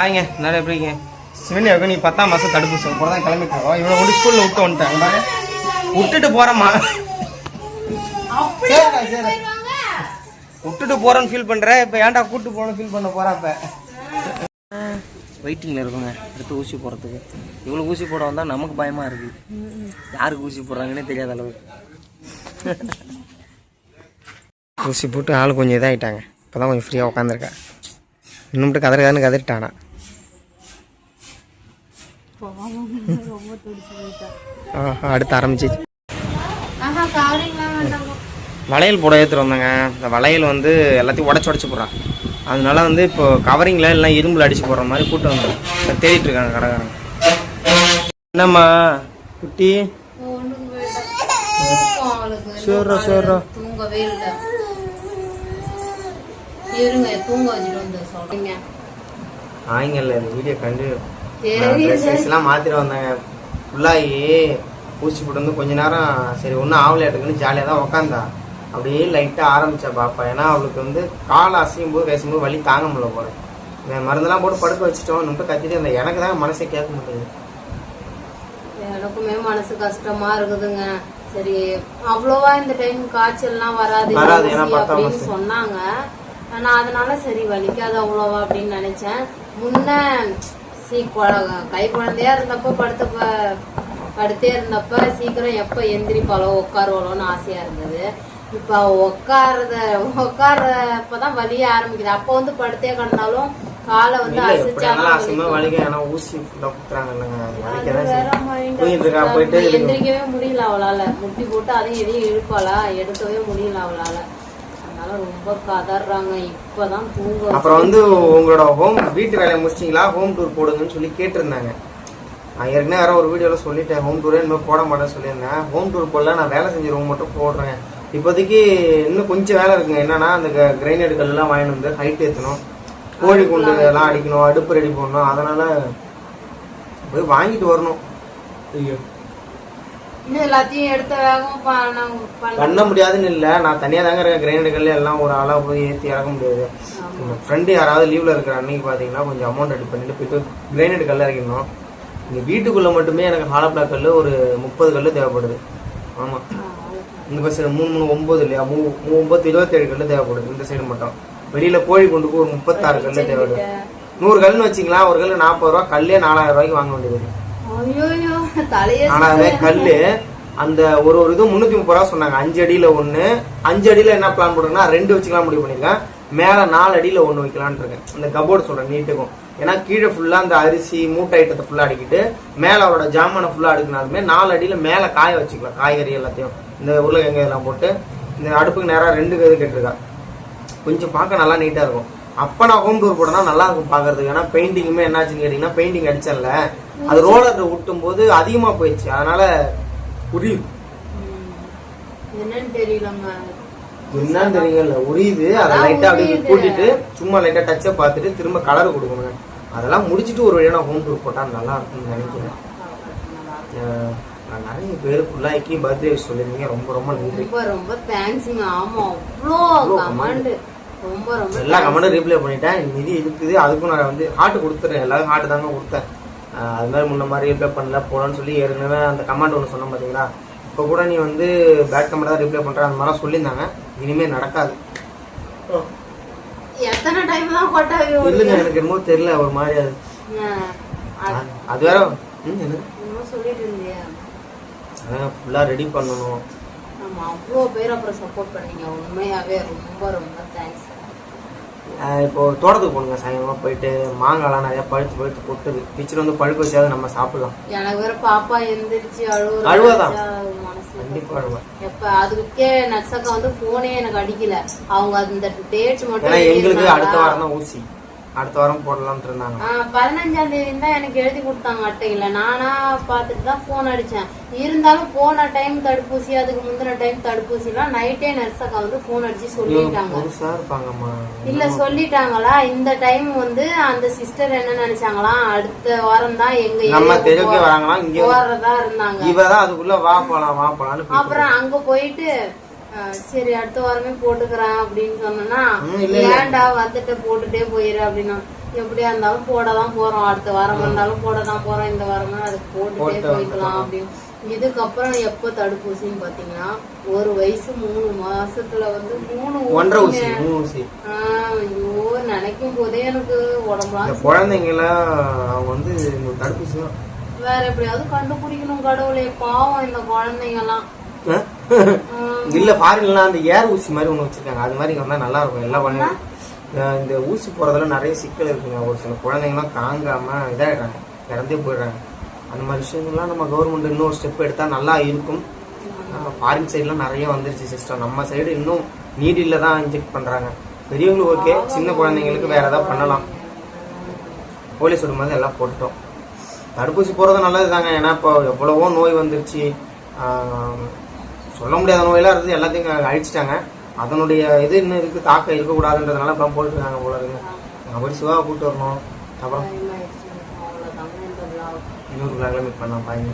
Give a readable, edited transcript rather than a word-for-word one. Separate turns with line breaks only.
ஆயிங்க நிறைய எப்படிங்க சிவனியாவுக்கு நீ 10ஆம் மாதம் தடுப்பூசி போல தான் கிளம்பிட்டுருக்கோம். இவ்வளோ கொண்டு ஸ்கூலில் விட்டு வந்துட்டாங்க. விட்டுட்டு போகிறேம்மா. சரி விட்டுட்டு போகிறேன்னு ஃபீல் பண்ணுறேன். இப்போ ஏன்டா கூப்பிட்டு போகணும்னு ஃபீல் பண்ண போகிறேன். இப்போ வெயிட்டிங்கில் இருக்குங்க அடுத்து ஊசி போடுறதுக்கு. இவ்வளோ ஊசி போட வந்தால் நமக்கு பயமாக இருக்குது. யாருக்கு ஊசி போடுறாங்கன்னே தெரியாத அளவு ஊசி போட்டு ஆள் கொஞ்சம் இதாகிட்டாங்க. இப்போ தான் கொஞ்சம் ஃப்ரீயாக உட்காந்துருக்கேன். இன்னும் கதறான்னு கதறிட்டானா. அடுத்து ஆரம்பிச்சு வளையல் போட ஏற்றுட்டு வந்தாங்க. இந்த வளையல் வந்து எல்லாத்தையும் உடச்சி போடுறான். அதனால வந்து இப்போ கவரிங்கில் எல்லாம் இரும்பில் அடித்து போடுற மாதிரி கூட்டு வந்து தேடிட்டு இருக்காங்க கடைக்காரங்க. என்னம்மா குட்டி சோறா சோறா ஆயிங்கல்ல வீடியோ கண்டு ட்ரெஸ்லாம் மாத்திர வந்தாங்க. ஃபுல்லாகி ஊசி போட்டு வந்து கொஞ்ச நேரம் சரி ஒன்றும் ஆவலையாட்டுக்குன்னு ஜாலியாக தான் உக்காந்தா. அப்படியே லைட்டாக ஆரம்பிச்சா பாப்பா. ஏன்னா அவளுக்கு வந்து காலை அசையும் போது பேசும்போது வலி தாங்க முடியல போல. இந்த மருந்தெல்லாம் போட்டு படுக்க வச்சுட்டோம். ரொம்ப கத்திட்டு இருந்தேன். எனக்கு தான் மனசை கேட்க முடியுது.
எனக்குமே மனசு கஷ்டமா இருக்குதுங்க. சரி அவ்வளோவா இந்த டைம் காய்ச்சல்லாம் வராது அப்படின்னு சொன்னாங்க. நான் அதனால சரி வலிக்காது அவ்வளோவா அப்படின்னு நினைச்சேன். முன்ன கை குழந்தையா இருந்தப்ப படுத்தே இருந்தப்ப சீக்கிரம் எப்ப எந்திரிப்பாளோ உட்காருவாளோன்னு ஆசையா இருந்தது. இப்ப உட்கார்றப்பதான் வலிய ஆரம்பிக்குது. அப்ப வந்து படுத்தே கிடந்தாலும் காலை வந்து எந்திரிக்கவே முடியல அவளால. முட்டி போட்டு அதையும் எதையும் இழுப்பாளா எடுக்கவே முடியல அவளால. ரொம்ப கதறாங்க. இப்பதான் தூங்க.
அப்புறம் வந்து உங்களோட வீட்டு வேலையை முடிச்சிங்களா, ஹோம் டூர் போடுங்கன்னு சொல்லி கேட்டிருந்தாங்க. நான் ஏற்கனவே யாரோ ஒரு வீடியோல சொல்லிட்டேன் ஹோம் டூரே இன்னும் போட மாட்டேன்னு சொல்லியிருந்தேன். ஹோம் டூர் போடல, நான் வேலை செஞ்ச ரூம் மட்டும் போடுறேன். இப்போதைக்கு இன்னும் கொஞ்சம் வேலை இருக்குங்க. என்னன்னா அந்த கிரைனைட் கல்லாம் வாங்கிட்டு வந்து ஹைட் ஏற்றணும், கோழி குண்டு எல்லாம் அடிக்கணும், அடுப்பு ரெடி பண்ணணும். அதனால போய் வாங்கிட்டு வரணும். ஐயோ
எல்லாத்தையும் எடுத்த வேகம்
பண்ண முடியாதுன்னு இல்லை. நான் தனியாக தாங்க இருக்கேன். கிரைனைட் கல் எல்லாம் ஒரு ஆளாக போய் ஏற்றி இறக்க முடியாது. ஃப்ரெண்டு யாராவது லீவ்ல இருக்கிற அன்னைக்கு பார்த்தீங்கன்னா கொஞ்சம் அமௌண்ட் ரெடி பண்ணிட்டு போயிட்டு கிரைனைட் கல் இறக்கணும். இங்கே வீட்டுக்குள்ளே மட்டுமே எனக்கு ஹாலோ பிளாக் கல் ஒரு 30 கல் தேவைப்படுது. ஆமாம் இந்த பஸ் 3 9 இல்லையா, 9 27 கல் தேவைப்படுது இந்த சைடு மட்டும். வெளியில் கோழி கொண்டுக்கு ஒரு 36 கல் தேவைப்படுது. 100 கல்னு வச்சிங்களா, ஒரு கல் 40 ரூபா. கல்லே 4000 ரூபாய்க்கு வாங்க வேண்டியது. 4000 கல்லு. அந்த ஒரு இது 330 ரூபா சொன்னாங்க. 5 அடியில 1, 5 அடியில என்ன பிளான் போடுறேன்னா 2 வச்சுக்கலாம் முடிவு பண்ணிருக்கேன். மேல 4 அடியில 1 வைக்கலான் இருக்கேன். இந்த கபோர்டு சொல்றேன் நீட்டுக்கும். ஏன்னா கீழே ஃபுல்லா அந்த அரிசி மூட்டை ஐட்டத்தை ஃபுல்லா அடிக்கிட்டு மேல அவரோட ஜாமான ஃபுல்லா அடுக்கினாலுமே 4 அடியில மேல காய வச்சுக்கலாம். காய்கறி எல்லாத்தையும் இந்த உருளைக்கிழங்கு எல்லாம் போட்டு இந்த அடுப்புக்கு நேரம் 2 கது கேட்டிருக்கா. கொஞ்சம் பார்க்க நல்லா நீட்டா இருக்கும். அப்ப நான் ஹோம் டூர் போடனா நல்லா இருக்கும் பாக்குறதுக்கு. ஏன்னா பெயிண்டிங்குமே என்னாச்சுன்னு கேட்டீங்கன்னா பெயிண்டிங் அடிச்சல அது ரோலர் ஊட்டும் போது அதிகமா போயிடுச்சு. அதனால உரியுது. என்னன்னு தெரியல உரியுது. அதை லைட்டா அப்படியே கூட்டிட்டு சும்மா லைட்டா டச்சை பார்த்துட்டு திரும்ப கலர் கொடுக்கணும். அதெல்லாம் முடிச்சுட்டு ஒரு வழியா நான் ஹோம் டூர் போட்டா நல்லா இருக்கும்னு நினைக்கிறேன். நிறைய பேர் ஃபுல்லாக்கி பர்த்டே விஷ் சொல்லிருந்தீங்க. ரொம்ப ரொம்ப நன்றி.
ரொம்ப தேங்க்ஸ்ங்க. ஆமா அவ்வளோ கமெண்ட் ரொம்ப ரொம்ப
எல்லா கமெண்டும் ரீப்ளை பண்ணிட்டேன். நிதி இருக்குது அதுக்கும் நான் வந்து ஹார்ட் கொடுத்துறேன். எல்லாரும் ஹார்ட் தாங்க கொடுத்தேன். அது மாதிரி முன்ன மாதிரி ரிப்ளை பண்ணல போலன்னு சொல்லி ஏற்கனவே அந்த கமெண்ட் ஒன்று சொன்னோம் பார்த்தீங்களா. இப்போ கூட நீ வந்து பேட் கமெண்ட் தான் ரிப்ளை பண்ணுற அந்த மாதிரிலாம் சொல்லியிருந்தாங்க. இனிமேல் நடக்காது.
எத்தனை டைம் தான் கொட்டாவி
இல்லைங்க எனக்கு என்னமோ தெரியல ஒரு மாதிரி. அது வேற
சொல்லிட்டு இருந்தியா.
அதான் ஃபுல்லாக ரெடி பண்ணணும்.
ஆமாம் அவ்வளோ பேர் அப்புறம் சப்போர்ட் பண்ணீங்க. உண்மையாகவே ரொம்ப ரொம்ப தேங்க்ஸ்.
இப்போ தோட்டத்துக்கு போகணுங்க. சாயங்காலமா போயிட்டு மாங்காய்லாம் நிறைய பழுத்து கொட்டுது. டீச்சர் வந்து பழுக்க வச்சாது நம்ம சாப்பிடலாம்.
எனக்கு வேற பாப்பா எந்திரிச்சு
அழுவாதான் கண்டிப்பா அழுவா.
எப்ப அதுக்கே நட்சக்கா வந்து போனே எனக்கு அடிக்கல. அவங்க அந்த டேட் மட்டும்
எங்களுக்கு அடுத்த வாரம் தான் ஊசி. அடுத்த வாரம் போடலாம்னு இருந்தாங்க.
15ஆம் தேதி தான் எனக்கு எழுதி கொடுத்தாங்க அட்டையில. நானா பாத்துட்டு தான் போன் அடிச்சேன். இருந்தாலும் போன டைம் தடுப்பூசி அதுக்கு முந்தின டைம் தடுப்பூசி எல்லாம் நைட்டே நர்ஸக்கா வந்து போன் அடிச்சு சொல்லிட்டாங்க. இல்ல சொல்லிட்டாங்களா இந்த டைம் வந்து அந்த சிஸ்டர் என்ன நினைச்சாங்களா அடுத்த வாரம் தான் எங்க போறதா இருந்தாங்க. அப்புறம் அங்க போயிட்டு சரி அடுத்த வாரமே போட்டுக்கிறேன் அப்படின்னு சொன்னா ஏன்டா வந்துட்டு போட்டுட்டே போயிரு அப்படின்னா எப்படியா இருந்தாலும் போடதான் போறோம், அடுத்த வாரம் இருந்தாலும் போடதான் போறோம், இந்த வாரம் அதுக்கு போட்டுட்டே போய்க்கலாம் அப்படின்னு. இதுக்கப்புறம் எப்ப தடுப்பூசின்னு பாத்தீங்கன்னா 1 வயசு 3 மாசத்துல வந்து 3 ஊசி. ஐயோ நினைக்கும் போதே எனக்கு உடம்புலாம்
குழந்தைங்கள அவங்க வந்து தடுப்பூசி
வேற எப்படியாவது கண்டுபிடிக்கணும் கடவுளே, பாவம் இந்த குழந்தைங்க எல்லாம்.
இல்ல ஃபாரின்லாம் அந்த ஏர் ஊசி மாதிரி ஒண்ணு வச்சிருக்காங்க, அது மாதிரி வந்தா நல்லா இருக்கும். எல்லா குழந்தைங்க இந்த ஊசி போறதுல நிறைய சிக்கல் இருக்குங்க. ஒரு சில குழந்தைங்கலாம் தாங்காம இதாயிடுறாங்க, இறந்தே போயிடுறாங்க. அந்த மாதிரி விஷயங்கள்லாம் நம்ம கவர்மெண்ட் இன்னொரு ஸ்டெப் எடுத்தா நல்லா இருக்கும். நம்ம ஃபாரின் சைட்லாம் நிறைய வந்துருச்சு சிஸ்டம். நம்ம சைடு இன்னும் நீடில தான் இன்ஜெக்ட் பண்றாங்க. பெரியவங்களுக்கு ஓகே, சின்ன குழந்தைங்களுக்கு வேற ஏதாவது பண்ணலாம். போலீஸ் விடும்போது எல்லாம் போட்டுட்டோம். தடுப்பூசி போறது நல்லது தாங்க. ஏன்னா இப்போ எவ்வளவோ நோய் வந்துருச்சு, சொல்ல முடியாத நோயெல்லாம் இருந்து எல்லாத்தையும் அழிச்சிட்டாங்க. அதனுடைய இது இன்னும் இருக்கு, தாக்கம் இருக்கக்கூடாதுன்றதுனால அப்புறம் போட்டுருக்காங்க போல இருக்கு. அப்படி சுகாவை கூப்பிட்டு வரணும். அப்புறம் இன்னொரு விழாவில் மீட் பண்ணலாம். பாருங்க.